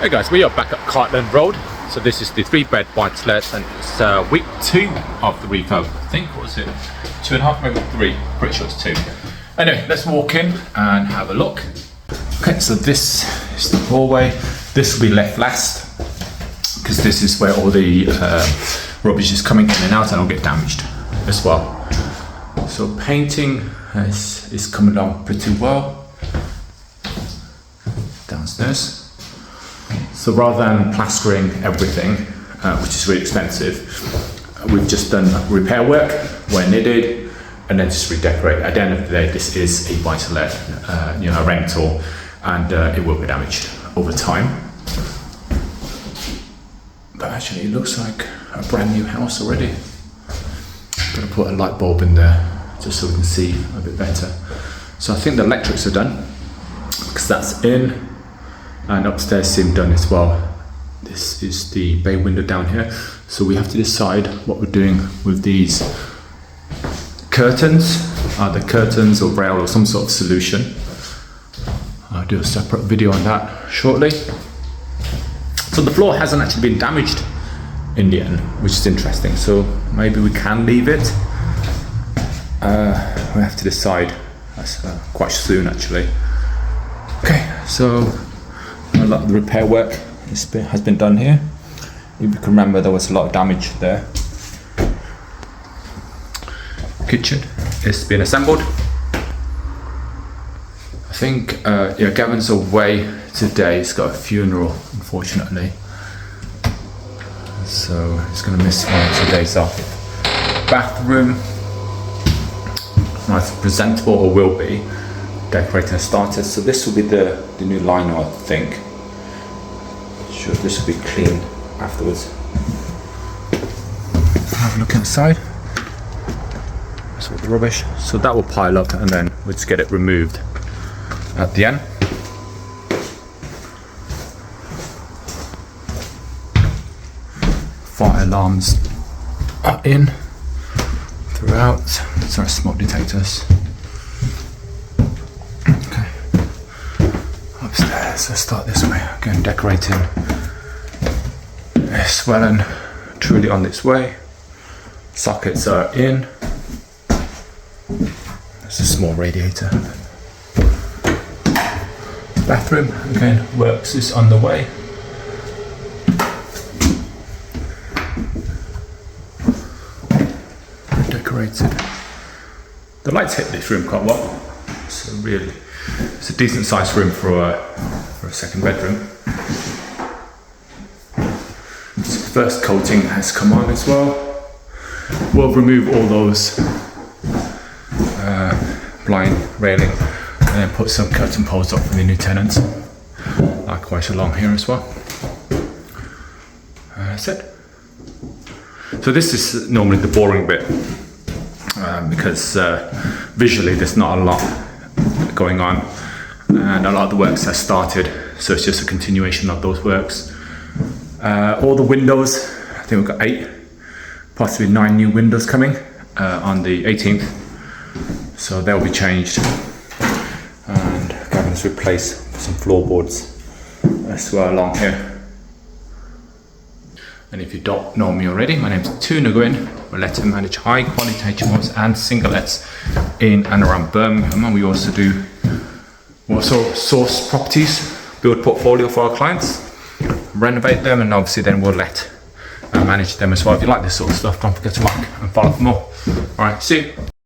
Hey guys, we are back at Cartland Road. So this is the 3-bed buy-to-let and it's week 2 of the refurb. I think, what was it? 2.5, maybe 3, pretty sure it's 2. Anyway, let's walk in and have a look. Okay, so this is the hallway. This will be left last because this is where all the rubbish is coming in and out and will get damaged as well. So painting is coming along pretty well downstairs. So rather than plastering everything, which is really expensive, we've just done repair work where needed and then just redecorate. At the end of the day, this is a buy-to-let, a rental, and it will be damaged over time. But actually it looks like a brand new house already. I'm gonna put a light bulb in there just so we can see a bit better. So I think the electrics are done because that's in. And upstairs seemed done as well. This is the bay window down here. So we have to decide what we're doing with these curtains, either curtains or rail or some sort of solution. I'll do a separate video on that shortly. So the floor hasn't actually been damaged in the end, which is interesting. So maybe we can leave it. We have to decide. That's quite soon actually. Okay, so a lot of the repair work has been done here. If you can remember, there was a lot of damage there. Kitchen is being assembled. I think Gavin's away today. He's got a funeral, unfortunately, so he's going to miss 1 or 2 days off. Bathroom, nice and presentable, or will be. Decorating has started, so this will be the new liner, I think. Sure, this will be clean afterwards. Have a look inside. That's all the rubbish. So that will pile up and then we'll just get it removed at the end. Fire alarms are in throughout. Sorry, smoke detectors. Okay. Upstairs, let's start this way. Again, decorating. It's well and truly on its way. Sockets are in. There's a small radiator. Bathroom, again, works is on the way. Decorated. The lights hit this room quite well. So really, it's a decent sized room for a second bedroom. So the first coating has come on as well. We'll remove all those blind railing and then put some curtain poles up for the new tenants. Likewise along here as well. That's it. So this is normally the boring bit because visually there's not a lot going on and a lot of the works has started, so it's just a continuation of those works. All the windows, I think we've got 8, possibly 9 new windows coming on the 18th, so they'll be changed, and Gavin's replaced some floorboards as well along here. And if you don't know me already, my name's Nguyen. We let him manage high quality HMOs and singlets in and around Birmingham, and we also source properties, build portfolio for our clients, renovate them, and obviously then we'll let manage them as well. If you like this sort of stuff, don't forget to like and follow for more. Alright, see you.